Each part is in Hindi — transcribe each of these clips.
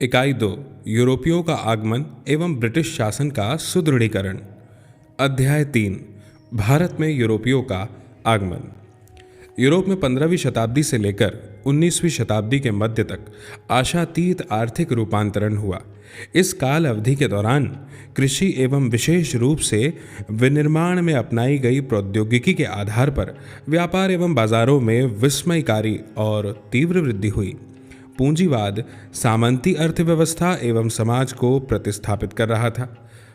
इकाई 2 यूरोपियों का आगमन एवं ब्रिटिश शासन का सुदृढ़ीकरण। अध्याय 3 भारत में यूरोपियों का आगमन। यूरोप में 15वीं शताब्दी से लेकर 19वीं शताब्दी के मध्य तक आशातीत आर्थिक रूपांतरण हुआ। इस काल अवधि के दौरान कृषि एवं विशेष रूप से विनिर्माण में अपनाई गई प्रौद्योगिकी के आधार पर व्यापार एवं बाजारों में विस्मयकारी और तीव्र वृद्धि हुई। पूंजीवाद सामंती अर्थव्यवस्था एवं समाज को प्रतिस्थापित कर रहा था।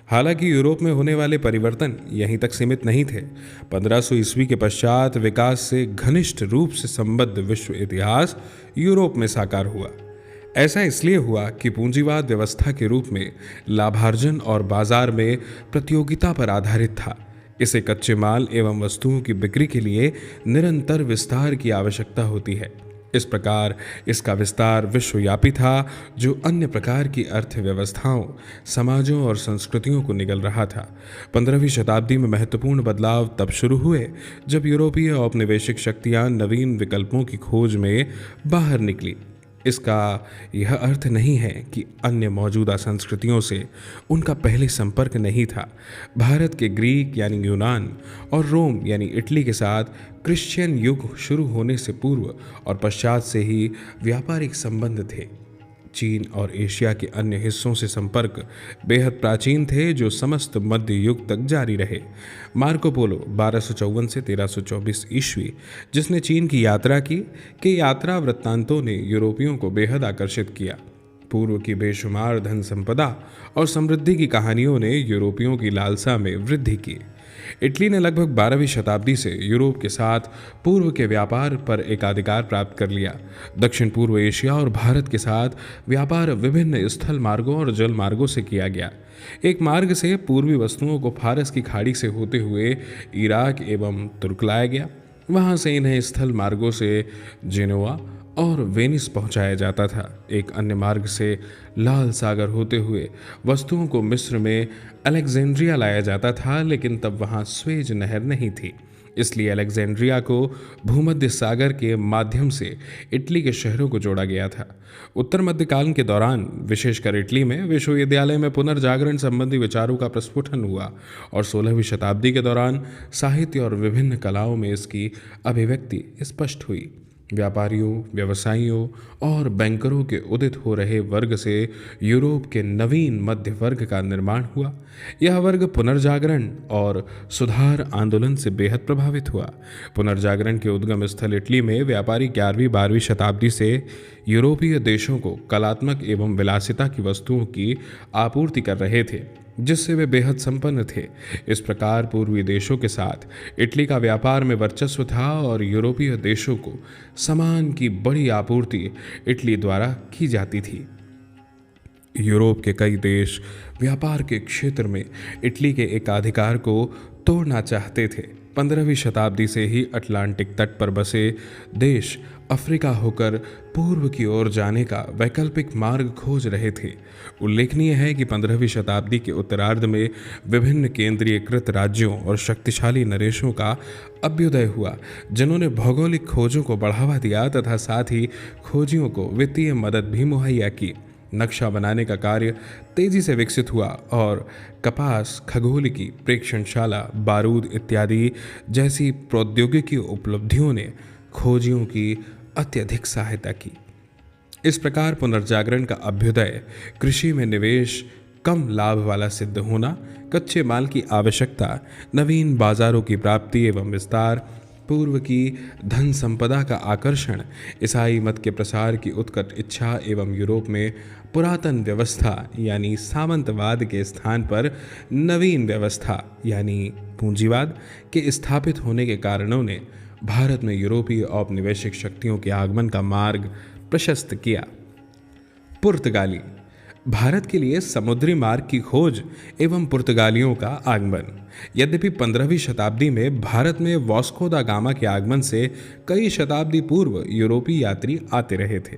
हालांकि यूरोप में होने वाले परिवर्तन यहीं तक सीमित नहीं थे। 1500 ईस्वी के पश्चात विकास से घनिष्ठ रूप से संबद्ध विश्व इतिहास यूरोप में साकार हुआ। ऐसा इसलिए हुआ कि पूंजीवाद व्यवस्था के रूप में लाभार्जन और बाजार में प्रतियोगिता पर आधारित था। इसे कच्चे माल एवं वस्तुओं की बिक्री के लिए निरंतर विस्तार की आवश्यकता होती है। इस प्रकार इसका विस्तार विश्वव्यापी था, जो अन्य प्रकार की अर्थव्यवस्थाओं, समाजों और संस्कृतियों को निगल रहा था। 15वीं शताब्दी में महत्वपूर्ण बदलाव तब शुरू हुए जब यूरोपीय औपनिवेशिक शक्तियां नवीन विकल्पों की खोज में बाहर निकली। इसका यह अर्थ नहीं है कि अन्य मौजूदा संस्कृतियों से उनका पहले संपर्क नहीं था। भारत के ग्रीक यानी यूनान और रोम यानी इटली के साथ क्रिश्चियन युग शुरू होने से पूर्व और पश्चात से ही व्यापारिक संबंध थे। चीन और एशिया के अन्य हिस्सों से संपर्क बेहद प्राचीन थे, जो समस्त मध्य युग तक जारी रहे। मार्को पोलो 1254 से 1324 ईस्वी, जिसने चीन की यात्रा की, के यात्रा वृत्तांतों ने यूरोपियों को बेहद आकर्षित किया। पूर्व की बेशुमार धन संपदा और समृद्धि की कहानियों ने यूरोपियों की लालसा में वृद्धि की। इटली ने लगभग 12वीं शताब्दी से यूरोप के साथ पूर्व के व्यापार पर एकाधिकार प्राप्त कर लिया। दक्षिण पूर्व एशिया और भारत के साथ व्यापार विभिन्न स्थल मार्गों और जल मार्गों से किया गया। एक मार्ग से पूर्वी वस्तुओं को फारस की खाड़ी से होते हुए इराक एवं तुर्क लाया गया। वहां से इन्हें स्थल मार्गों से जेनोआ और वेनिस पहुंचाया जाता था। एक अन्य मार्ग से लाल सागर होते हुए वस्तुओं को मिस्र में अलेक्जेंड्रिया लाया जाता था, लेकिन तब वहां स्वेज नहर नहीं थी, इसलिए अलेक्जेंड्रिया को भूमध्य सागर के माध्यम से इटली के शहरों को जोड़ा गया था। उत्तर मध्यकाल के दौरान विशेषकर इटली में विश्वविद्यालय में पुनर्जागरण संबंधी विचारों का प्रस्फुटन हुआ और 16वीं शताब्दी के दौरान साहित्य और विभिन्न कलाओं में इसकी अभिव्यक्ति स्पष्ट हुई। व्यापारियों, व्यवसायियों और बैंकरों के उदित हो रहे वर्ग से यूरोप के नवीन मध्य वर्ग का निर्माण हुआ। यह वर्ग पुनर्जागरण और सुधार आंदोलन से बेहद प्रभावित हुआ। पुनर्जागरण के उद्गम स्थल इटली में व्यापारी 11वीं-12वीं शताब्दी से यूरोपीय देशों को कलात्मक एवं विलासिता की वस्तुओं की आपूर्ति कर रहे थे, जिससे वे बेहद संपन्न थे। इस प्रकार पूर्वी देशों के साथ इटली का व्यापार में वर्चस्व था और यूरोपीय देशों को सामान की बड़ी आपूर्ति इटली द्वारा की जाती थी। यूरोप के कई देश व्यापार के क्षेत्र में इटली के एकाधिकार को तोड़ना चाहते थे। 15वीं शताब्दी से ही अटलांटिक तट पर बसे देश अफ्रीका होकर पूर्व की ओर जाने का वैकल्पिक मार्ग खोज रहे थे। उल्लेखनीय है कि 15वीं शताब्दी के उत्तरार्ध में विभिन्न केंद्रीयकृत राज्यों और शक्तिशाली नरेशों का अभ्युदय हुआ, जिन्होंने भौगोलिक खोजों को बढ़ावा दिया तथा साथ ही खोजियों को वित्तीय मदद भी मुहैया की। नक्शा बनाने का कार्य तेजी से विकसित हुआ और कपास, खगोलिकी, प्रेक्षणशाला, बारूद इत्यादि जैसी प्रौद्योगिकी उपलब्धियों ने खोजियों की अत्यधिक सहायता की। इस प्रकार पुनर्जागरण का अभ्युदय, कृषि में निवेश कम लाभ वाला सिद्ध होना, कच्चे माल की आवश्यकता, नवीन बाजारों की प्राप्ति एवं विस्तार, पूर्व की धन संपदा का आकर्षण, ईसाई मत के प्रसार की उत्कट इच्छा एवं यूरोप में पुरातन व्यवस्था यानी सामंतवाद के स्थान पर नवीन व्यवस्था यानी पूंजीवाद के स्थापित होने के कारणों ने भारत में यूरोपीय औपनिवेशिक शक्तियों के आगमन का मार्ग प्रशस्त किया। पुर्तगाली भारत के लिए समुद्री मार्ग की खोज एवं पुर्तगालियों का आगमन। यद्यपि 15वीं शताब्दी में भारत में वास्को दा गामा के आगमन से कई शताब्दी पूर्व यूरोपीय यात्री आते रहे थे,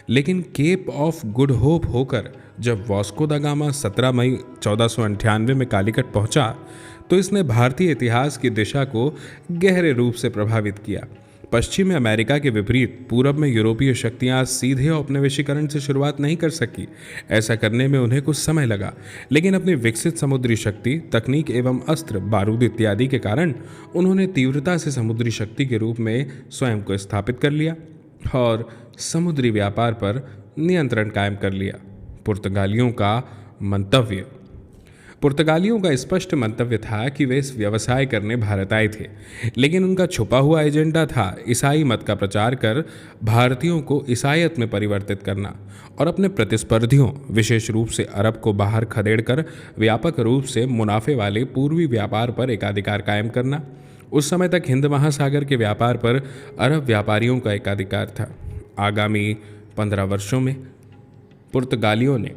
लेकिन केप ऑफ गुड होप होकर जब वास्को दा गामा 17 मई 1498 में कालीकट पहुंचा, तो इसने भारतीय इतिहास की दिशा को गहरे रूप से प्रभावित किया। पश्चिमी अमेरिका के विपरीत पूरब में यूरोपीय शक्तियां सीधे औपनिवेशीकरण से शुरुआत नहीं कर सकी। ऐसा करने में उन्हें कुछ समय लगा, लेकिन अपनी विकसित समुद्री शक्ति, तकनीक एवं अस्त्र बारूद इत्यादि के कारण उन्होंने तीव्रता से समुद्री शक्ति के रूप में स्वयं को स्थापित कर लिया और समुद्री व्यापार पर नियंत्रण कायम कर लिया। पुर्तगालियों का स्पष्ट मंतव्य था कि वे इस व्यवसाय करने भारत आए थे, लेकिन उनका छुपा हुआ एजेंडा था ईसाई मत का प्रचार कर भारतीयों को ईसाईयत में परिवर्तित करना और अपने प्रतिस्पर्धियों, विशेष रूप से अरब को बाहर खदेड़कर व्यापक रूप से मुनाफे वाले पूर्वी व्यापार पर एकाधिकार कायम करना। उस समय तक हिंद महासागर के व्यापार पर अरब व्यापारियों का एकाधिकार था। आगामी 15 वर्षों में पुर्तगालियों ने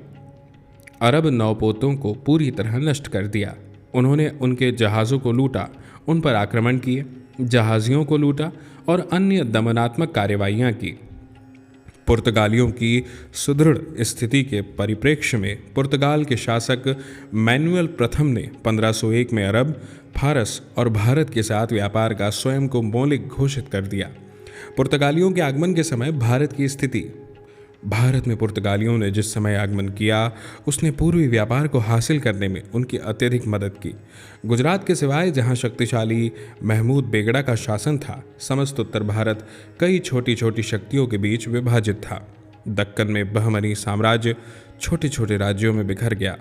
अरब नौपोतों को पूरी तरह नष्ट कर दिया। उन्होंने उनके जहाज़ों को लूटा, उन पर आक्रमण किए, जहाज़ियों को लूटा और अन्य दमनात्मक कार्रवाइयाँ की। पुर्तगालियों की सुदृढ़ स्थिति के परिप्रेक्ष्य में पुर्तगाल के शासक मैनुअल प्रथम ने 1501 में अरब, फारस और भारत के साथ व्यापार का स्वयं को मौलिक घोषित कर दिया। पुर्तगालियों के आगमन के समय भारत में पुर्तगालियों ने जिस समय आगमन किया, उसने पूर्वी व्यापार को हासिल करने में उनकी अत्यधिक मदद की। गुजरात के सिवाय जहां शक्तिशाली महमूद बेगड़ा का शासन था, समस्त उत्तर भारत कई छोटी छोटी शक्तियों के बीच विभाजित था। दक्कन में बहमनी साम्राज्य छोटे छोटे राज्यों में बिखर गया।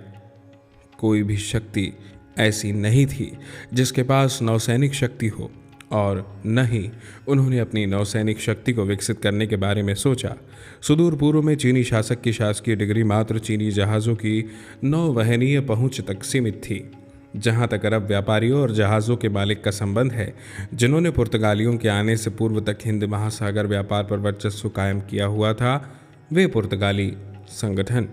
कोई भी शक्ति ऐसी नहीं थी जिसके पास नौसैनिक शक्ति हो, और न ही उन्होंने अपनी नौसैनिक शक्ति को विकसित करने के बारे में सोचा। सुदूर पूर्व में चीनी शासक की शासकीय डिग्री मात्र चीनी जहाज़ों की नौवहनीय पहुंच तक सीमित थी। जहां तक अरब व्यापारियों और जहाज़ों के मालिक का संबंध है, जिन्होंने पुर्तगालियों के आने से पूर्व तक हिंद महासागर व्यापार पर वर्चस्व कायम किया हुआ था, वे पुर्तगाली संगठन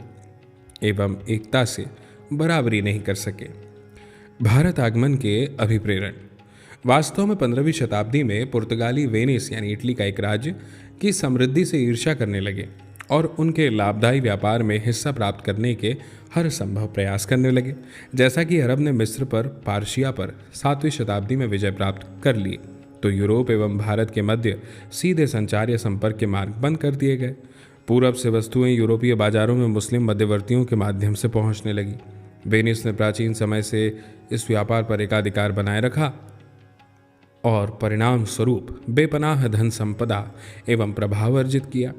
एवं एकता से बराबरी नहीं कर सके। भारत आगमन के अभिप्रेरण। वास्तव में 15वीं शताब्दी में पुर्तगाली वेनिस यानी इटली का एक राज्य की समृद्धि से ईर्ष्या करने लगे और उनके लाभदायी व्यापार में हिस्सा प्राप्त करने के हर संभव प्रयास करने लगे। जैसा कि अरब ने मिस्र पर, पार्शिया पर 7वीं शताब्दी में विजय प्राप्त कर ली, तो यूरोप एवं भारत के मध्य सीधे संचार या संपर्क के मार्ग बंद कर दिए गए। पूरब से वस्तुएं यूरोपीय बाजारों में मुस्लिम मध्यवर्तियों के माध्यम से पहुंचने लगी। वेनिस ने प्राचीन समय से इस व्यापार पर एकाधिकार बनाए रखा और परिणाम स्वरूप बेपनाह धन संपदा एवं प्रभाव अर्जित किया।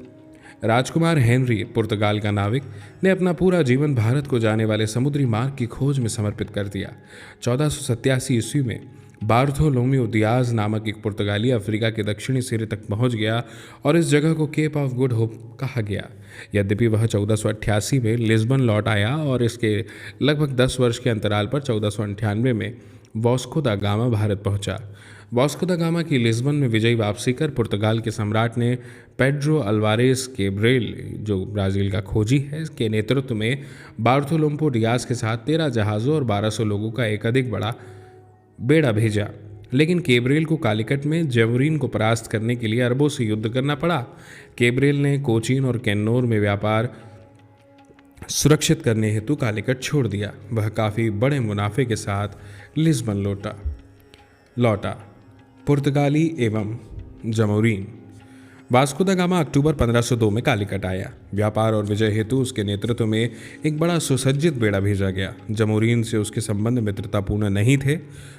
राजकुमार हेनरी, पुर्तगाल का नाविक, ने अपना पूरा जीवन भारत को जाने वाले समुद्री मार्ग की खोज में समर्पित कर दिया। 1487 ईस्वी में बार्थोलोम्यू दियाज नामक एक पुर्तगाली अफ्रीका के दक्षिणी सिरे तक पहुंच गया और इस जगह को केप ऑफ गुड होप कहा गया। यद्यपि वह 1488 में लिस्बन लौट आया और इसके लगभग 10 वर्ष के अंतराल पर 1498 में वास्को दा गामा भारत पहुंचा। वास्को दा गामा की लिस्बन में विजयी वापसी कर पुर्तगाल के सम्राट ने पेड्रो अल्वारेस केब्रेल, जो ब्राज़ील का खोजी है, के नेतृत्व में बार्थोलोम्पो डियाज के साथ 13 जहाज़ों और 1200 लोगों का एक अधिक बड़ा बेड़ा भेजा। लेकिन केब्रेल को कालीकट में जमोरीन को परास्त करने के लिए अरबों से युद्ध करना पड़ा। केब्रेल ने कोचीन और कैन्नौर में व्यापार सुरक्षित करने हेतु कालीकट छोड़ दिया। वह काफ़ी बड़े मुनाफे के साथ लिस्बन लौटा। पुर्तगाली एवं जमोरीन। वास्को दा गामा अक्टूबर 1502 में कालीकट आया। व्यापार और विजय हेतु उसके नेतृत्व में एक बड़ा सुसज्जित बेड़ा भेजा गया। जमोरीन से उसके संबंध मित्रतापूर्ण नहीं थे।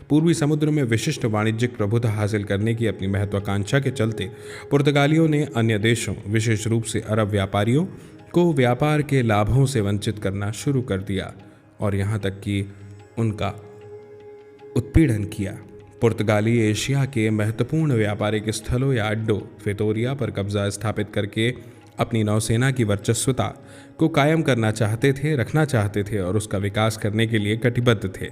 पूर्वी समुद्र में विशिष्ट वाणिज्यिक प्रभुता हासिल करने की अपनी महत्वाकांक्षा के चलते पुर्तगालियों ने अन्य देशों, विशेष रूप से अरब व्यापारियों को व्यापार के लाभों से वंचित करना शुरू कर दिया और यहाँ तक कि उनका उत्पीड़न किया। पुर्तगाली एशिया के महत्वपूर्ण व्यापारिक स्थलों या अड्डों विक्टोरिया पर कब्जा स्थापित करके अपनी नौसेना की वर्चस्वता को कायम रखना चाहते थे और उसका विकास करने के लिए कटिबद्ध थे।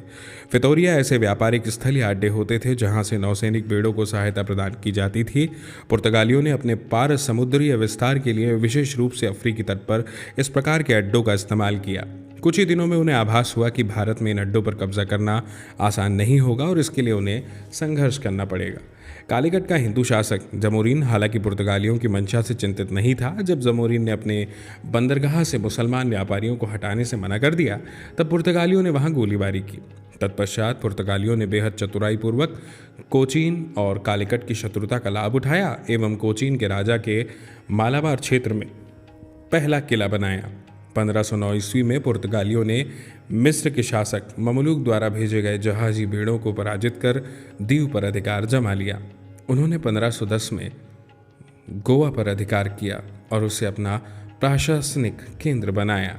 विक्टोरिया ऐसे व्यापारिक स्थल या अड्डे होते थे जहां से नौसैनिक बेड़ों को सहायता प्रदान की जाती थी। पुर्तगालियों ने अपने पार समुद्रीय विस्तार के लिए विशेष रूप से अफ्रीकी तट पर इस प्रकार के अड्डों का इस्तेमाल किया। कुछ ही दिनों में उन्हें आभास हुआ कि भारत में इन अड्डों पर कब्जा करना आसान नहीं होगा और इसके लिए उन्हें संघर्ष करना पड़ेगा। कालीकट का हिंदू शासक जमोरीन हालांकि पुर्तगालियों की मंशा से चिंतित नहीं था। जब जमोरीन ने अपने बंदरगाह से मुसलमान व्यापारियों को हटाने से मना कर दिया, तब पुर्तगालियों ने वहां गोलीबारी की। तत्पश्चात पुर्तगालियों ने बेहद चतुराईपूर्वक कोचीन और कालीकट की शत्रुता का लाभ उठाया एवं कोचीन के राजा के मालाबार क्षेत्र में पहला किला बनाया। 1509 ईस्वी में पुर्तगालियों ने मिस्र के शासक ममलूक द्वारा भेजे गए जहाजी बेड़ों को पराजित कर दीव पर अधिकार जमा लिया। उन्होंने 1510 में गोवा पर अधिकार किया और उसे अपना प्रशासनिक केंद्र बनाया।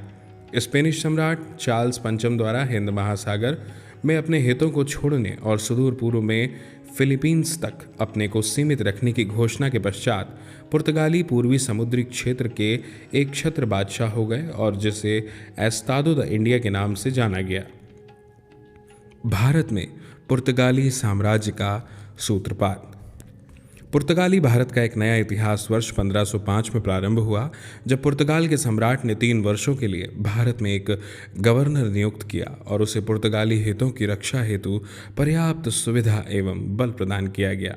स्पेनिश सम्राट चार्ल्स पंचम द्वारा हिंद महासागर में अपने हितों को छोड़ने और सुदूर पूर्व में फिलीपींस तक अपने को सीमित रखने की घोषणा के पश्चात पुर्तगाली पूर्वी समुद्री क्षेत्र के एक छत्र बादशाह हो गए और जिसे एस्तादो द इंडिया के नाम से जाना गया। भारत में पुर्तगाली साम्राज्य का सूत्रपात। पुर्तगाली भारत का एक नया इतिहास वर्ष 1505 में प्रारंभ हुआ, जब पुर्तगाल के सम्राट ने 3 वर्षों के लिए भारत में एक गवर्नर नियुक्त किया और उसे पुर्तगाली हितों की रक्षा हेतु पर्याप्त सुविधा एवं बल प्रदान किया गया।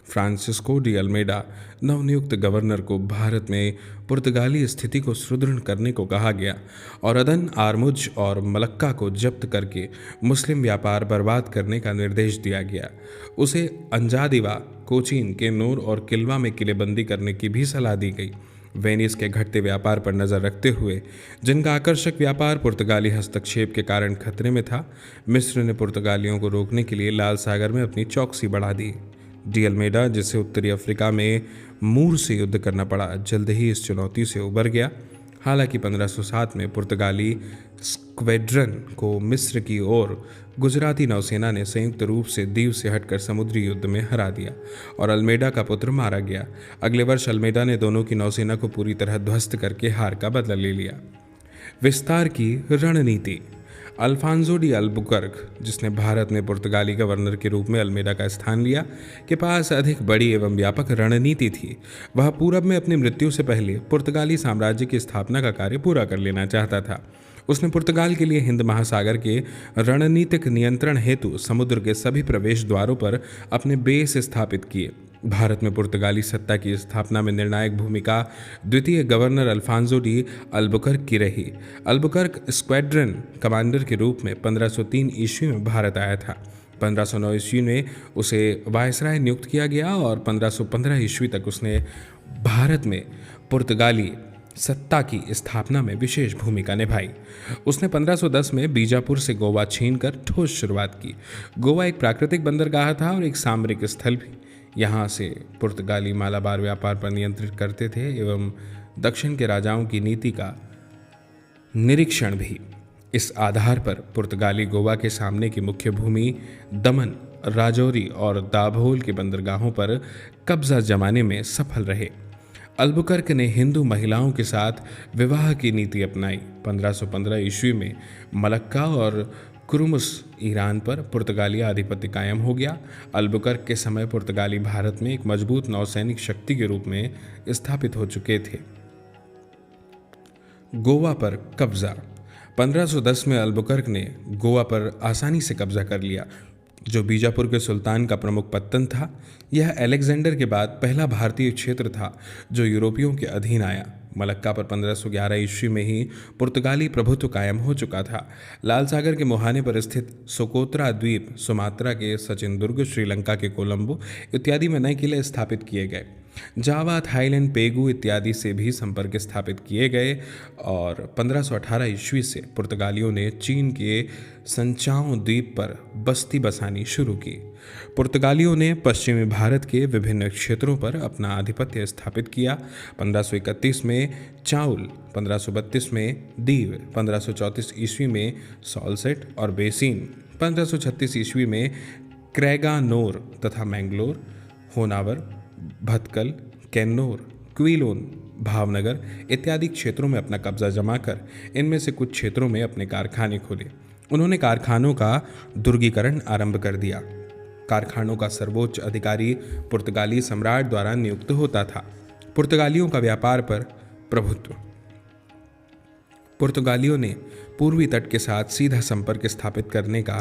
फ्रांसिस्को डी अल्मेडा नवनियुक्त गवर्नर को भारत में पुर्तगाली स्थिति को सुदृढ़ करने को कहा गया और अदन, आरमुज और मलक्का को जब्त करके मुस्लिम व्यापार बर्बाद करने का निर्देश दिया गया। उसे अंजादिवा, कोचीन, केन्नूर और किल्वा में किलेबंदी करने की भी सलाह दी गई। वेनिस के घटते व्यापार पर नज़र रखते हुए, जिनका आकर्षक व्यापार पुर्तगाली हस्तक्षेप के कारण खतरे में था, मिस्र ने पुर्तगालियों को रोकने के लिए लाल सागर में अपनी चौकसी बढ़ा दी। डी अल्मेडा, जिसे उत्तरी अफ्रीका में मूर से युद्ध करना पड़ा, जल्द ही इस चुनौती से उबर गया। हालांकि 1507 में पुर्तगाली स्क्वैड्रन को मिस्र की ओर गुजराती नौसेना ने संयुक्त रूप से दीव से हटकर समुद्री युद्ध में हरा दिया और अल्मेडा का पुत्र मारा गया। अगले वर्ष अल्मेडा ने दोनों की नौसेना को पूरी तरह ध्वस्त करके हार का बदला ले लिया। विस्तार की रणनीति। अल्फांसो डी अल्बुकर्क, जिसने भारत में पुर्तगाली गवर्नर के रूप में अल्मेडा का स्थान लिया, के पास अधिक बड़ी एवं व्यापक रणनीति थी। वह पूरब में अपनी मृत्यु से पहले पुर्तगाली साम्राज्य की स्थापना का कार्य पूरा कर लेना चाहता था। उसने पुर्तगाल के लिए हिंद महासागर के रणनीतिक नियंत्रण हेतु समुद्र के सभी प्रवेश द्वारों पर अपने बेस स्थापित किए। भारत में पुर्तगाली सत्ता की स्थापना में निर्णायक भूमिका द्वितीय गवर्नर अल्फांसो डी अल्बुकर्क की रही। अल्बुकर्क स्क्वाड्रन कमांडर के रूप में 1503 ईस्वी में भारत आया था। 1509 ईस्वी में उसे वायसराय नियुक्त किया गया और 1515 ईस्वी तक उसने भारत में पुर्तगाली सत्ता की स्थापना में विशेष भूमिका निभाई। उसने 1510 में बीजापुर से गोवा छीनकर ठोस शुरुआत की। गोवा एक प्राकृतिक बंदरगाह था और एक सामरिक स्थल भी। यहाँ से पुर्तगाली मालाबार व्यापार पर नियंत्रित करते थे एवं दक्षिण के राजाओं की नीति का निरीक्षण भी। इस आधार पर पुर्तगाली गोवा के सामने की मुख्य भूमि दमन, राजौरी और दाभोल के बंदरगाहों पर कब्जा जमाने में सफल रहे। अल्बुकर्क ने हिंदू महिलाओं के साथ विवाह की नीति अपनाई। 1515 ईस्वी में मलक्का और कुरुमुस ईरान पर पुर्तगाली आधिपत्य कायम हो गया। अल्बुकर्क के समय पुर्तगाली भारत में एक मजबूत नौसैनिक शक्ति के रूप में स्थापित हो चुके थे। गोवा पर कब्जा। 1510 में अल्बुकर्क ने गोवा पर आसानी से कब्जा कर लिया, जो बीजापुर के सुल्तान का प्रमुख पत्तन था। यह अलेक्जेंडर के बाद पहला भारतीय क्षेत्र था जो यूरोपियों के अधीन आया। मलक्का पर 1511 ईस्वी में ही पुर्तगाली प्रभुत्व कायम हो चुका था। लाल सागर के मुहाने पर स्थित सोकोत्रा द्वीप, सुमात्रा के सचिन दुर्ग, श्रीलंका के कोलंबो इत्यादि में नए किले स्थापित किए गए। जावा, थाईलैंड, पेगू इत्यादि से भी संपर्क स्थापित किए गए और 1518 ईस्वी से पुर्तगालियों ने चीन के संचाओ द्वीप पर बस्ती बसानी शुरू की। पुर्तगालियों ने पश्चिमी भारत के विभिन्न क्षेत्रों पर अपना आधिपत्य स्थापित किया। 1531 में चाउल, 1532 में दीव, 1534 ईस्वी में सॉलसेट और बेसिन, 1536 ईस्वी में क्रैगानोर तथा मैंगलोर, होनावर, भटकल, कैन्नौर, क्विलोन, भावनगर इत्यादि क्षेत्रों में अपना कब्जा जमाकर इनमें से कुछ क्षेत्रों में अपने कारखाने खोले। उन्होंने कारखानों का दुर्गीकरण आरंभ कर दिया। कारखानों का सर्वोच्च अधिकारी पुर्तगाली सम्राट द्वारा नियुक्त होता था। पुर्तगालियों का व्यापार पर प्रभुत्व। पुर्तगालियों ने पूर्वी तट के साथ सीधा संपर्क स्थापित करने का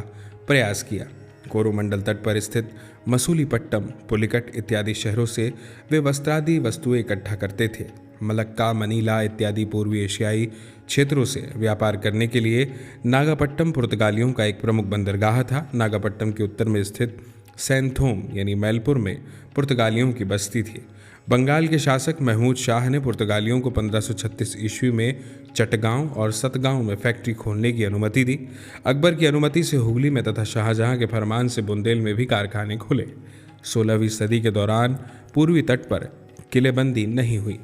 प्रयास किया। कोरोमंडल तट पर स्थित मसूलीपट्टम, पुलिकट इत्यादि शहरों से वे वस्त्रादि वस्तुएं इकट्ठा करते थे। मलक्का, मनीला इत्यादि पूर्वी एशियाई क्षेत्रों से व्यापार करने के लिए नागापट्टम पुर्तगालियों का एक प्रमुख बंदरगाह था। नागापट्टम के उत्तर में स्थित सैनथोम यानी मैलपुर में पुर्तगालियों की बस्ती थी। बंगाल के शासक महमूद शाह ने पुर्तगालियों को 1536 ईस्वी में चटगांव और सतगांव में फैक्ट्री खोलने की अनुमति दी। अकबर की अनुमति से हुगली में तथा शाहजहां के फरमान से बुंदेल में भी कारखाने खुले। 16वीं सदी के दौरान पूर्वी तट पर किलेबंदी नहीं हुई।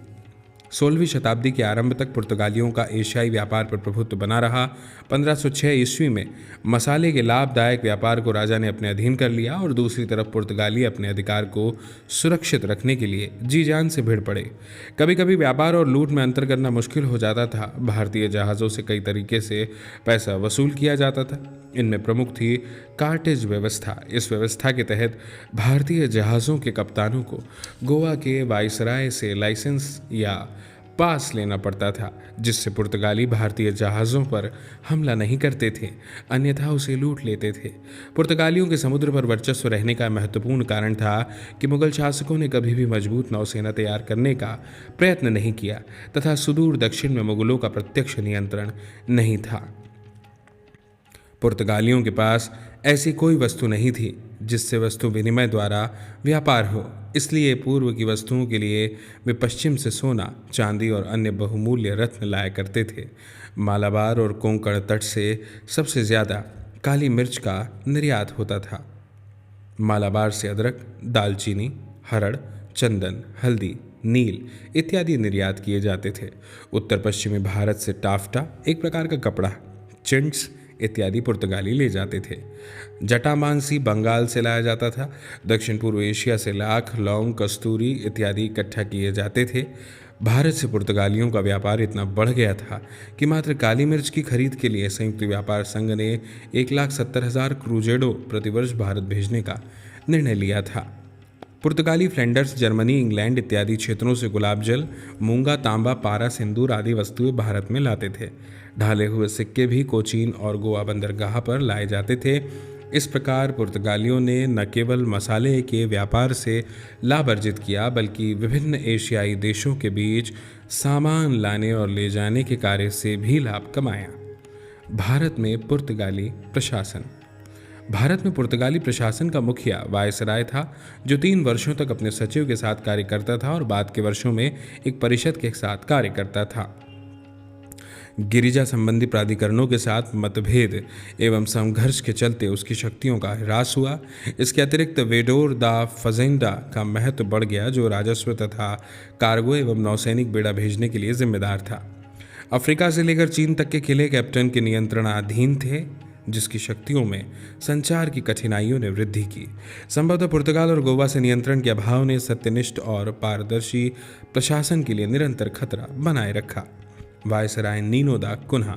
16वीं शताब्दी के आरंभ तक पुर्तगालियों का एशियाई व्यापार पर प्रभुत्व बना रहा। 1506 ईस्वी में मसाले के लाभदायक व्यापार को राजा ने अपने अधीन कर लिया और दूसरी तरफ पुर्तगाली अपने अधिकार को सुरक्षित रखने के लिए जी जान से भिड़ पड़े। कभी कभी व्यापार और लूट में अंतर करना मुश्किल हो जाता था। भारतीय जहाज़ों से कई तरीके से पैसा वसूल किया जाता था। इनमें प्रमुख थी कार्टेज व्यवस्था। इस व्यवस्था के तहत भारतीय जहाज़ों के कप्तानों को गोवा के वायसराय से लाइसेंस या पास लेना पड़ता था, जिससे पुर्तगाली भारतीय जहाज़ों पर हमला नहीं करते थे, अन्यथा उसे लूट लेते थे। पुर्तगालियों के समुद्र पर वर्चस्व रहने का महत्वपूर्ण कारण था कि मुगल शासकों ने कभी भी मजबूत नौसेना तैयार करने का प्रयत्न नहीं किया तथा सुदूर दक्षिण में मुगलों का प्रत्यक्ष नियंत्रण नहीं था। पुर्तगालियों के पास ऐसी कोई वस्तु नहीं थी जिससे वस्तु विनिमय द्वारा व्यापार हो, इसलिए पूर्व की वस्तुओं के लिए वे पश्चिम से सोना, चांदी और अन्य बहुमूल्य रत्न लाया करते थे। मालाबार और कोंकण तट से सबसे ज़्यादा काली मिर्च का निर्यात होता था। मालाबार से अदरक, दालचीनी, हरड़, चंदन, हल्दी, नील इत्यादि निर्यात किए जाते थे। उत्तर पश्चिमी भारत से टाफ्टा, एक प्रकार का कपड़ा, चिंट्स इत्यादि पुर्तगाली ले जाते थे। जटामांसी बंगाल से लाया जाता था। दक्षिण पूर्व एशिया से लाख, लौंग, कस्तूरी इत्यादि इकट्ठा किए जाते थे। भारत से पुर्तगालियों का व्यापार इतना बढ़ गया था कि मात्र काली मिर्च की खरीद के लिए संयुक्त व्यापार संघ ने 1,70,000 क्रूजेडो प्रतिवर्ष भारत भेजने का निर्णय लिया था। पुर्तगाली फ्लैंडर्स, जर्मनी, इंग्लैंड इत्यादि क्षेत्रों से गुलाब जल, मूंगा, तांबा, पारा, सिंदूर आदि वस्तुएं भारत में लाते थे। ढाले हुए सिक्के भी कोचीन और गोवा बंदरगाह पर लाए जाते थे। इस प्रकार पुर्तगालियों ने न केवल मसाले के व्यापार से लाभ अर्जित किया, बल्कि विभिन्न एशियाई देशों के बीच सामान लाने और ले जाने के कार्य से भी लाभ कमाया। भारत में पुर्तगाली प्रशासन। भारत में पुर्तगाली प्रशासन का मुखिया वायसराय था, जो 3 वर्षों तक अपने सचिव के साथ कार्य करता था और बाद के वर्षों में एक परिषद के साथ कार्य करता था। गिरिजा संबंधी प्राधिकरणों के साथ मतभेद एवं संघर्ष के चलते उसकी शक्तियों का ह्रास हुआ। इसके अतिरिक्त वेडोर दा फजेंडा का महत्व बढ़ गया, जो राजस्व तथा कार्गो एवं नौसैनिक बेड़ा भेजने के लिए जिम्मेदार था। अफ्रीका से लेकर चीन तक के किले कैप्टन के नियंत्रणाधीन थे, जिसकी शक्तियों में संचार की कठिनाइयों ने वृद्धि की। संभवतः पुर्तगाल और गोवा से नियंत्रण के अभाव ने सत्यनिष्ठ और पारदर्शी प्रशासन के लिए निरंतर खतरा बनाए रखा। वायसराय नीनो दा कुन्हा।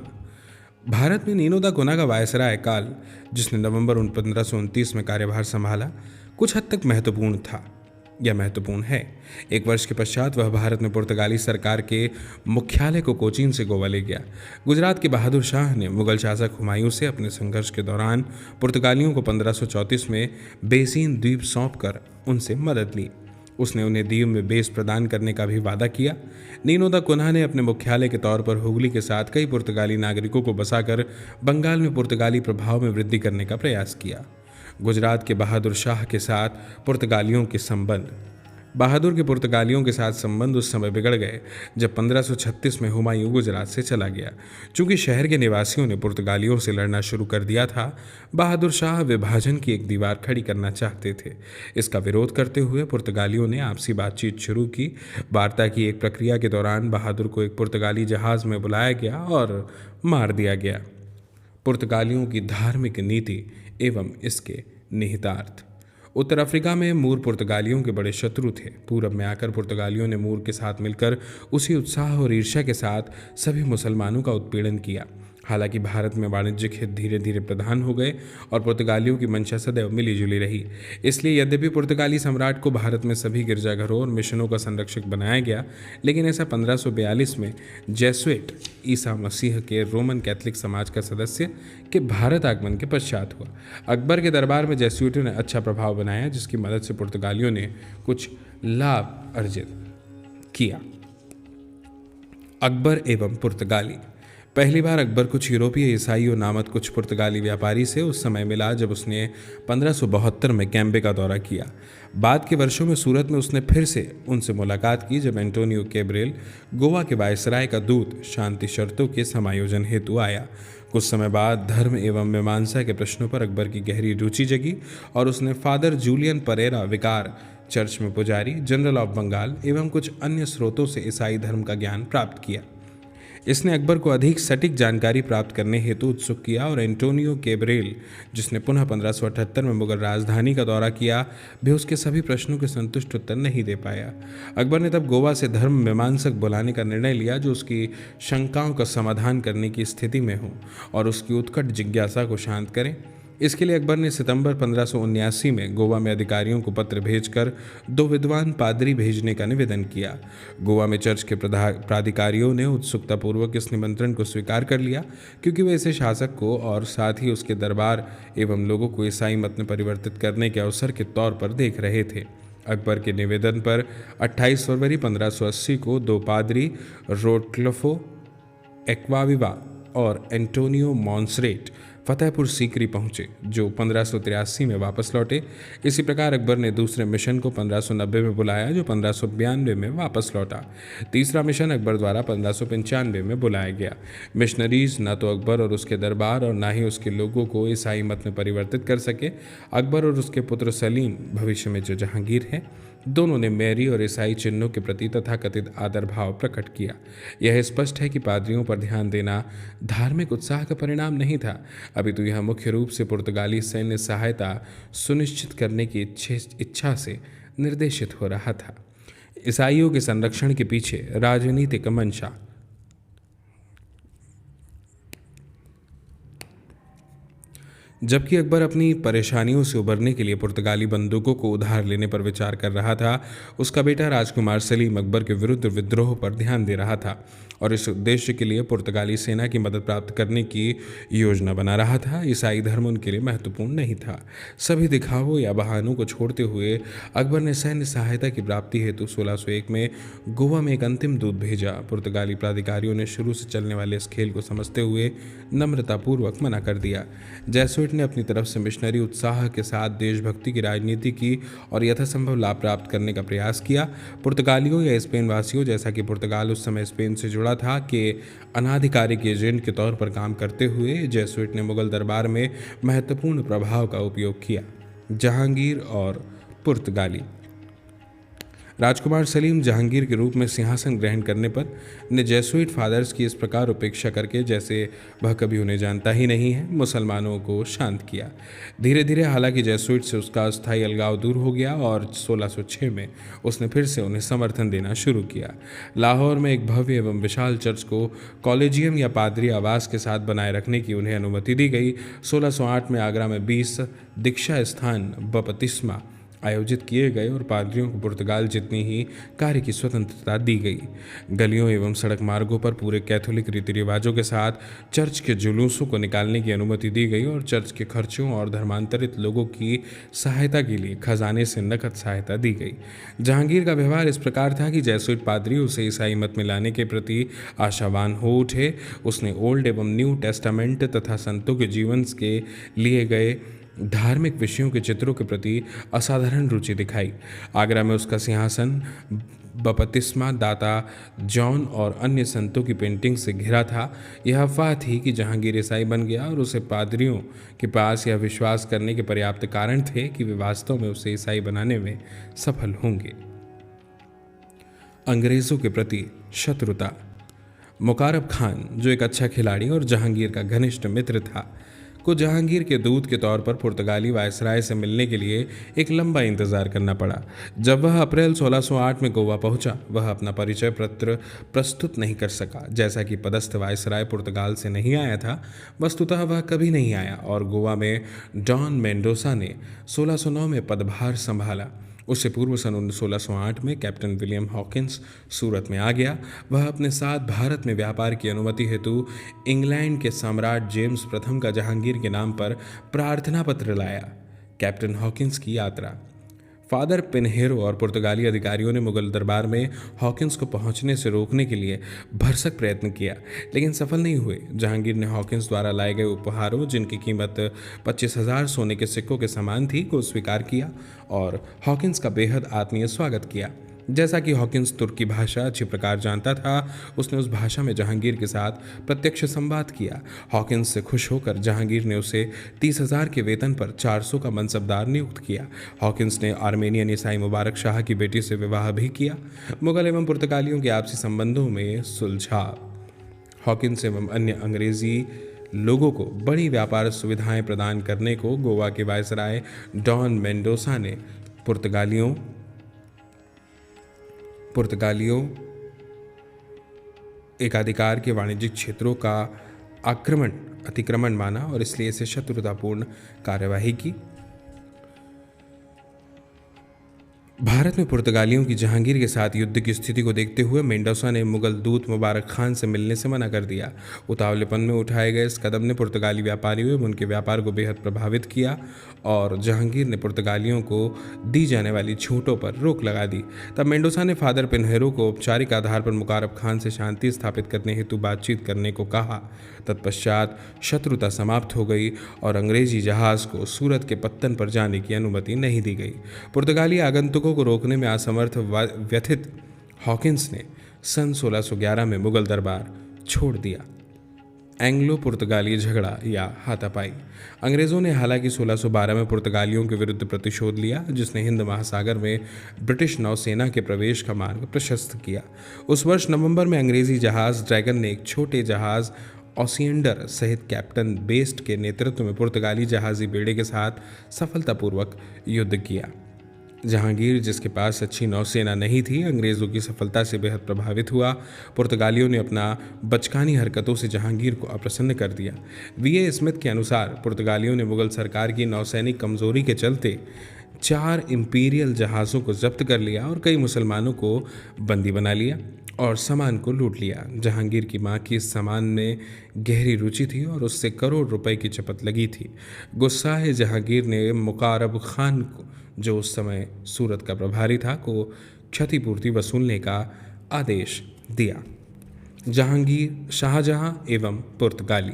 भारत में नीनो दा कुन्हा का वायसराय काल, जिसने नवंबर 1529 में कार्यभार संभाला, कुछ हद तक महत्वपूर्ण था या महत्वपूर्ण है। 1 वर्ष के पश्चात वह भारत में पुर्तगाली सरकार के मुख्यालय को कोचीन से गोवा ले गया। गुजरात के बहादुर शाह ने मुगल शासक हुमायूं से अपने संघर्ष के दौरान पुर्तगालियों को 1534 में बेसिन द्वीप सौंपकर उनसे मदद ली। उसने उन्हें द्वीप में बेस प्रदान करने का भी वादा किया। नीनो दा कुन्हा ने अपने मुख्यालय के तौर पर हुगली के साथ कई पुर्तगाली नागरिकों को बसाकर बंगाल में पुर्तगाली प्रभाव में वृद्धि करने का प्रयास किया। गुजरात के बहादुर शाह के साथ पुर्तगालियों के संबंध। बहादुर के पुर्तगालियों के साथ संबंध उस समय बिगड़ गए जब 1536 में हुमायूं गुजरात से चला गया। चूंकि शहर के निवासियों ने पुर्तगालियों से लड़ना शुरू कर दिया था, बहादुर शाह विभाजन की एक दीवार खड़ी करना चाहते थे। इसका विरोध करते हुए पुर्तगालियों ने आपसी बातचीत शुरू की। वार्ता की एक प्रक्रिया के दौरान बहादुर को एक पुर्तगाली जहाज में बुलाया गया और मार दिया गया। पुर्तगालियों की धार्मिक नीति एवं इसके निहितार्थ। उत्तर अफ्रीका में मूर पुर्तगालियों के बड़े शत्रु थे। पूरब में आकर पुर्तगालियों ने मूर के साथ मिलकर उसी उत्साह और ईर्ष्या के साथ सभी मुसलमानों का उत्पीड़न किया। हालांकि भारत में वाणिज्यिक हित धीरे धीरे प्रधान हो गए और पुर्तगालियों की मंशा सदैव मिली जुली रही। इसलिए यद्यपि पुर्तगाली सम्राट को भारत में सभी गिरजाघरों और मिशनों का संरक्षक बनाया गया, लेकिन ऐसा 1542 में जेसुइट ईसा मसीह के रोमन कैथोलिक समाज का सदस्य के भारत आगमन के पश्चात हुआ। अकबर के दरबार में जेसुइटों ने अच्छा प्रभाव बनाया, जिसकी मदद से पुर्तगालियों ने कुछ लाभ अर्जित किया। अकबर एवं पुर्तगाली। पहली बार अकबर कुछ यूरोपीय ईसाई और नामक कुछ पुर्तगाली व्यापारी से उस समय मिला जब उसने 1572 में कैम्बे का दौरा किया। बाद के वर्षों में सूरत में उसने फिर से उनसे मुलाकात की जब एंटोनियो कैब्रियल गोवा के वायसराय का दूत शांति शर्तों के समायोजन हेतु आया। कुछ समय बाद धर्म एवं मीमांसा के प्रश्नों पर अकबर की गहरी रुचि जगी और उसने फादर जूलियन परेरा विकार, चर्च में पुजारी, जनरल ऑफ बंगाल एवं कुछ अन्य स्रोतों से ईसाई धर्म का ज्ञान प्राप्त किया। इसने अकबर को अधिक सटीक जानकारी प्राप्त करने हेतु उत्सुक किया और एंटोनियो कैब्रियल, जिसने पुनः 1578 में मुगल राजधानी का दौरा किया, भी उसके सभी प्रश्नों के संतुष्ट उत्तर नहीं दे पाया। अकबर ने तब गोवा से धर्म मीमांसक बुलाने का निर्णय लिया जो उसकी शंकाओं का समाधान करने की स्थिति में हो और उसकी उत्कट जिज्ञासा को शांत करें। इसके लिए अकबर ने सितंबर 1579 में गोवा में अधिकारियों को पत्र भेजकर 2 विद्वान पादरी भेजने का निवेदन किया। गोवा में चर्च के प्राधिकारियों ने उत्सुकतापूर्वक इस निमंत्रण को स्वीकार कर लिया, क्योंकि वे इसे शासक को और साथ ही उसके दरबार एवं लोगों को ईसाई मत में परिवर्तित करने के अवसर के तौर पर देख रहे थे। अकबर के निवेदन पर 28 फरवरी 1580 को 2 पादरी रोडक्लिफो एक्वाविवा और एंटोनियो मॉन्सरेट फतेहपुर सीकरी पहुंचे, जो 1583 में वापस लौटे। इसी प्रकार अकबर ने दूसरे मिशन को 1590 में बुलाया, जो 1592 में वापस लौटा। तीसरा मिशन अकबर द्वारा 1595 में बुलाया गया। मिशनरीज न तो अकबर और उसके दरबार और न ही उसके लोगों को ईसाई मत में परिवर्तित कर सके। अकबर और उसके पुत्र सलीम, भविष्य में जो जहांगीर है, दोनों ने मैरी और ईसाई चिन्हों के प्रति तथाकथित आदर भाव प्रकट किया। यह स्पष्ट है कि पादरियों पर ध्यान देना धार्मिक उत्साह का परिणाम नहीं था, अपितु यह मुख्य रूप से पुर्तगाली सैन्य सहायता सुनिश्चित करने की इच्छा से निर्देशित हो रहा था। ईसाइयों के संरक्षण के पीछे राजनीतिक मंशा। जबकि अकबर अपनी परेशानियों से उबरने के लिए पुर्तगाली बंदूकों को उधार लेने पर विचार कर रहा था, उसका बेटा राजकुमार सलीम अकबर के विरुद्ध विद्रोह पर ध्यान दे रहा था और इस उद्देश्य के लिए पुर्तगाली सेना की मदद प्राप्त करने की योजना बना रहा था। ईसाई धर्म उनके लिए महत्वपूर्ण नहीं था। सभी दिखावों या बहानों को छोड़ते हुए अकबर ने सैन्य सहायता की प्राप्ति हेतु 1601 में गोवा में एक अंतिम दूत भेजा। पुर्तगाली प्राधिकारियों ने शुरू से चलने वाले इस खेल को समझते हुए नम्रतापूर्वक मना कर दिया। जेसुइट ने अपनी तरफ से मिशनरी उत्साह के साथ देशभक्ति की राजनीति की और यथासंभव लाभ प्राप्त करने का प्रयास किया। पुर्तगालियों या स्पेन वासियों, जैसा कि पुर्तगाल उस समय स्पेन से जुड़ा था, के अनाधिकारिक एजेंट के तौर पर काम करते हुए जेसुइट ने मुगल दरबार में महत्वपूर्ण प्रभाव का उपयोग किया। जहांगीर और पुर्तगाली। राजकुमार सलीम जहांगीर के रूप में सिंहासन ग्रहण करने पर ने जेसुइट फादर्स की इस प्रकार उपेक्षा करके, जैसे वह कभी उन्हें जानता ही नहीं है, मुसलमानों को शांत किया। धीरे धीरे हालांकि जेसुइट से उसका अस्थायी अलगाव दूर हो गया और 1606 में उसने फिर से उन्हें समर्थन देना शुरू किया। लाहौर में एक भव्य एवं विशाल चर्च को कॉलेजियम या पादरी आवास के साथ बनाए रखने की उन्हें अनुमति दी गई। 1608 में आगरा में 20 दीक्षा स्थान बपतिस्मा आयोजित किए गए और पादरियों को पुर्तगाल जितनी ही कार्य की स्वतंत्रता दी गई। गलियों एवं सड़क मार्गों पर पूरे कैथोलिक रीति रिवाजों के साथ चर्च के जुलूसों को निकालने की अनुमति दी गई और चर्च के खर्चों और धर्मांतरित लोगों की सहायता के लिए खजाने से नकद सहायता दी गई। जहांगीर का व्यवहार इस प्रकार था कि जेसुइट पादरी उसे ईसाई मत में लाने के प्रति आशावान हो उठे। उसने ओल्ड एवं न्यू टेस्टामेंट तथा संतों के जीवन के लिए गए धार्मिक विषयों के चित्रों के प्रति असाधारण रुचि दिखाई। आगरा में उसका सिंहासन बपतिस्मा दाता जॉन और अन्य संतों की पेंटिंग से घिरा था। यह अफवाह थी कि जहांगीर ईसाई बन गया और उसे पादरियों के पास यह विश्वास करने के पर्याप्त कारण थे कि वे वास्तव में उसे ईसाई बनाने में सफल होंगे। अंग्रेजों के प्रति शत्रुता। मुकारब खान, जो एक अच्छा खिलाड़ी और जहांगीर का घनिष्ठ मित्र था, को जहांगीर के दूत के तौर पर पुर्तगाली वायसराय से मिलने के लिए एक लंबा इंतजार करना पड़ा। जब वह अप्रैल 1608 में गोवा पहुंचा, वह अपना परिचय पत्र प्रस्तुत नहीं कर सका। जैसा कि पदस्थ वायसराय पुर्तगाल से नहीं आया था, वस्तुतः वह कभी नहीं आया और गोवा में डॉन मेंडोसा ने 1609 में पदभार संभाला। उससे पूर्व सन 1608 में कैप्टन विलियम हॉकिंस सूरत में आ गया। वह अपने साथ भारत में व्यापार की अनुमति हेतु इंग्लैंड के सम्राट जेम्स प्रथम का जहांगीर के नाम पर प्रार्थना पत्र लाया। कैप्टन हॉकिंस की यात्रा। फादर पिनहेरो और पुर्तगाली अधिकारियों ने मुगल दरबार में हॉकिंस को पहुंचने से रोकने के लिए भरसक प्रयत्न किया, लेकिन सफल नहीं हुए। जहांगीर ने हॉकिंस द्वारा लाए गए उपहारों, जिनकी कीमत 25,000 सोने के सिक्कों के समान थी, को स्वीकार किया और हॉकिंस का बेहद आत्मीय स्वागत किया। जैसा कि हॉकिंस तुर्की भाषा अच्छी प्रकार जानता था, उसने उस भाषा में जहांगीर के साथ प्रत्यक्ष संवाद किया। हॉकिंस से खुश होकर जहांगीर ने उसे 30,000 के वेतन पर 400 का मनसबदार नियुक्त किया। हॉकिंस ने आर्मेनियन ईसाई मुबारक शाह की बेटी से विवाह भी किया। मुगल एवं पुर्तगालियों के आपसी संबंधों में सुलझाव। हॉकिंस एवं अन्य अंग्रेजी लोगों को बड़ी व्यापार सुविधाएं प्रदान करने को गोवा के वायसराय डॉन मेंडोसा ने पुर्तगालियों एकाधिकार के वाणिज्यिक क्षेत्रों का अतिक्रमण माना और इसलिए इसे शत्रुतापूर्ण कार्यवाही की। भारत में पुर्तगालियों की जहांगीर के साथ युद्ध की स्थिति को देखते हुए मेंडोसा ने मुगल दूत मुबारक खान से मिलने से मना कर दिया। उतावलेपन में उठाए गए इस कदम ने पुर्तगाली व्यापारियों एवं उनके व्यापार को बेहद प्रभावित किया और जहांगीर ने पुर्तगालियों को दी जाने वाली छूटों पर रोक लगा दी। तब मेंडोसा ने फादर पिनहेरो को औपचारिक आधार पर मुकारब खान से शांति स्थापित करने हेतु बातचीत करने को कहा। तत्पश्चात शत्रुता समाप्त हो गई और अंग्रेजी जहाज को सूरत के पत्तन पर जाने की अनुमति नहीं दी गई। पुर्तगाली आगंतुकों को रोकने में असमर्थ व्यथित हॉकिंस ने सन 1611 में मुगल दरबार छोड़ दिया। एंग्लो पुर्तगाली झगड़ा या हाथापाई। अंग्रेजों ने हालांकि 1612 में पुर्तगालियों के विरुद्ध प्रतिशोध लिया, जिसने हिंद महासागर में ब्रिटिश नौसेना के प्रवेश का मार्ग प्रशस्त किया। उस वर्ष नवंबर में अंग्रेजी जहाज ड्रैगन ने एक छोटे जहाज ओसिएंडर सहित कैप्टन बेस्ट के नेतृत्व में पुर्तगाली जहाजी बेड़े के साथ सफलतापूर्वक युद्ध किया। जहांगीर, जिसके पास अच्छी नौसेना नहीं थी, अंग्रेज़ों की सफलता से बेहद प्रभावित हुआ। पुर्तगालियों ने अपना बचकानी हरकतों से जहांगीर को अप्रसन्न कर दिया। वीए स्मिथ के अनुसार पुर्तगालियों ने मुगल सरकार की नौसैनिक कमजोरी के चलते 4 इंपीरियल जहाज़ों को जब्त कर लिया और कई मुसलमानों को बंदी बना लिया और सामान को लूट लिया। जहांगीर की मां की इस सामान में गहरी रुचि थी और उससे करोड़ रुपए की चपत लगी थी। गुस्साए जहांगीर ने मुकारब खान को, जो उस समय सूरत का प्रभारी था, को क्षतिपूर्ति वसूलने का आदेश दिया। जहांगीर, शाहजहां एवं पुर्तगाली।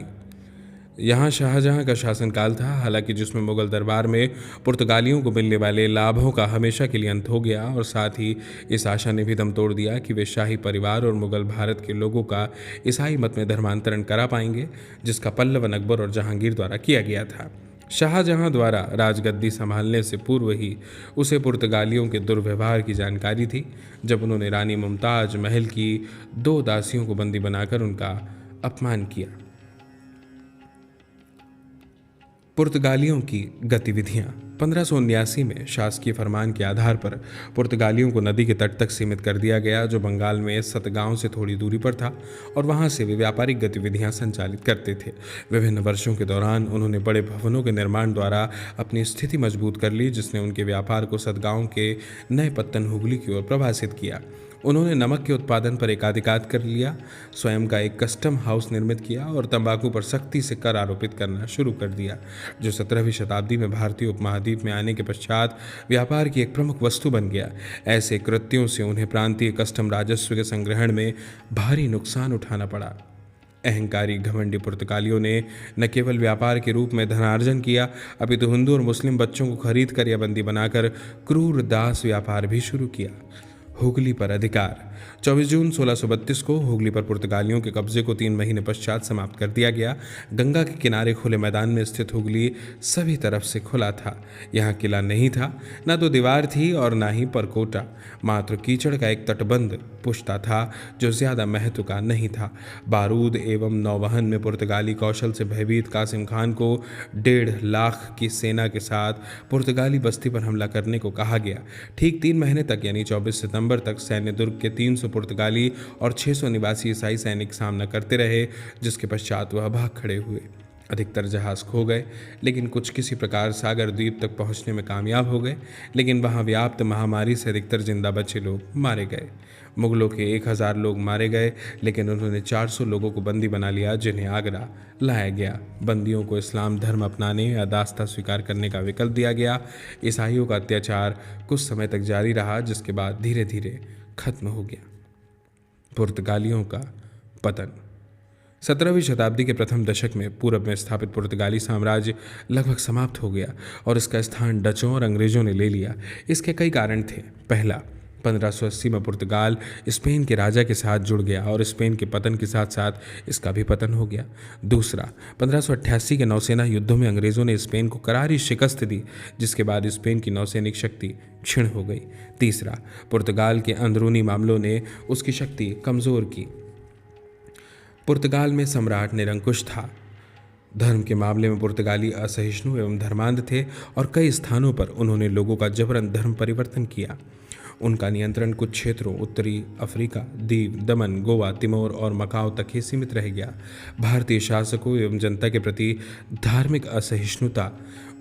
यहाँ शाहजहां का शासनकाल था, हालांकि जिसमें मुगल दरबार में पुर्तगालियों को मिलने वाले लाभों का हमेशा के लिए अंत हो गया और साथ ही इस आशा ने भी दम तोड़ दिया कि वे शाही परिवार और मुगल भारत के लोगों का ईसाई मत में धर्मांतरण करा पाएंगे, जिसका पल्लवन अकबर और जहांगीर द्वारा किया गया था। शाहजहां द्वारा राजगद्दी संभालने से पूर्व ही उसे पुर्तगालियों के दुर्व्यवहार की जानकारी थी, जब उन्होंने रानी मुमताज महल की 2 दासियों को बंदी बनाकर उनका अपमान किया। पुर्तगालियों की गतिविधियां। 1579 में शासकीय फरमान के आधार पर पुर्तगालियों को नदी के तट तक सीमित कर दिया गया, जो बंगाल में सतगांव से थोड़ी दूरी पर था, और वहां से वे व्यापारिक गतिविधियां संचालित करते थे। विभिन्न वर्षों के दौरान उन्होंने बड़े भवनों के निर्माण द्वारा अपनी स्थिति मजबूत कर ली, जिसने उनके व्यापार को सतगांव के नए पत्तन हुगली की ओर प्रवासित किया। उन्होंने नमक के उत्पादन पर एकाधिकार कर लिया, स्वयं का एक कस्टम हाउस निर्मित किया और तंबाकू पर सख्ती से कर आरोपित करना शुरू कर दिया, जो 17वीं शताब्दी में भारतीय उपमहाद्वीप में आने के पश्चात व्यापार की एक प्रमुख वस्तु बन गया। ऐसे कृत्यों से उन्हें प्रांतीय कस्टम राजस्व के संग्रहण में भारी नुकसान उठाना पड़ा। अहंकारी घमंडी पुर्तगालियों ने न केवल व्यापार के रूप में धनार्जन किया, अपितु हिंदू और मुस्लिम बच्चों को खरीद कर या बंदी बनाकर क्रूर दास व्यापार भी शुरू किया। हुगली पर अधिकार। 24 जून 1632 को हुगली पर पुर्तगालियों के कब्जे को 3 महीने पश्चात समाप्त कर दिया गया। गंगा के किनारे खुले मैदान में स्थित हुगली सभी तरफ से खुला था। यहाँ किला नहीं था, न तो दीवार थी और न ही परकोटा, मात्र कीचड़ का एक तटबंध पुष्टा था जो ज्यादा महत्व का नहीं था। बारूद एवं नौवहन में पुर्तगाली कौशल से भयभीत कासिम खान को 1.5 लाख की सेना के साथ पुर्तगाली बस्ती पर हमला करने को कहा गया। ठीक 3 महीने तक यानी 24 सितंबर तक सैन्य दुर्ग के 300 पुर्तगाली और 600 निवासी ईसाई सैनिक सामना करते रहे, जिसके पश्चात वह भाग खड़े हुए। अधिकतर जहाज खो गए, लेकिन कुछ किसी प्रकार सागर द्वीप तक पहुंचने में कामयाब हो गए, लेकिन वहां व्याप्त महामारी से अधिकतर जिंदा बचे लोग मारे गए। मुगलों के 1000 लोग मारे गए, लेकिन उन्होंने 400 लोगों को बंदी बना लिया, जिन्हें आगरा लाया गया। बंदियों को इस्लाम धर्म अपनाने या दास्ता स्वीकार करने का विकल्प दिया गया। ईसाइयों का अत्याचार कुछ समय तक जारी रहा, जिसके बाद धीरे धीरे खत्म हो गया। पुर्तगालियों का पतन। 17वीं शताब्दी के प्रथम दशक में पूरब में स्थापित पुर्तगाली साम्राज्य लगभग समाप्त हो गया और इसका स्थान डचों और अंग्रेजों ने ले लिया। इसके कई कारण थे। पहला, 1580 में पुर्तगाल स्पेन के राजा के साथ जुड़ गया और स्पेन के पतन के साथ साथ इसका भी पतन हो गया। दूसरा, 1588 के नौसेना युद्धों में अंग्रेजों ने स्पेन को करारी शिकस्त दी, जिसके बाद स्पेन की नौसैनिक शक्ति क्षीण हो गई। तीसरा, पुर्तगाल के अंदरूनी मामलों ने उसकी शक्ति कमजोर की। पुर्तगाल में सम्राट निरंकुश था। धर्म के मामले में पुर्तगाली असहिष्णु एवं धर्मांध थे और कई स्थानों पर उन्होंने लोगों का जबरन धर्म परिवर्तन किया। उनका नियंत्रण कुछ क्षेत्रों उत्तरी अफ्रीका, दीव, दमन, गोवा, तिमोर और मकाओ तक ही सीमित रह गया। भारतीय शासकों एवं जनता के प्रति धार्मिक असहिष्णुता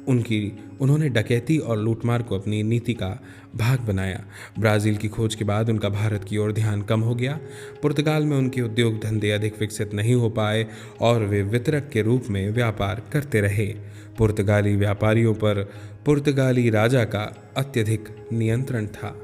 उन्होंने डकैती और लूटमार को अपनी नीति का भाग बनाया। ब्राज़ील की खोज के बाद उनका भारत की ओर ध्यान कम हो गया। पुर्तगाल में उनके उद्योग धंधे अधिक विकसित नहीं हो पाए और वे वितरक के रूप में व्यापार करते रहे। पुर्तगाली व्यापारियों पर पुर्तगाली राजा का अत्यधिक नियंत्रण था।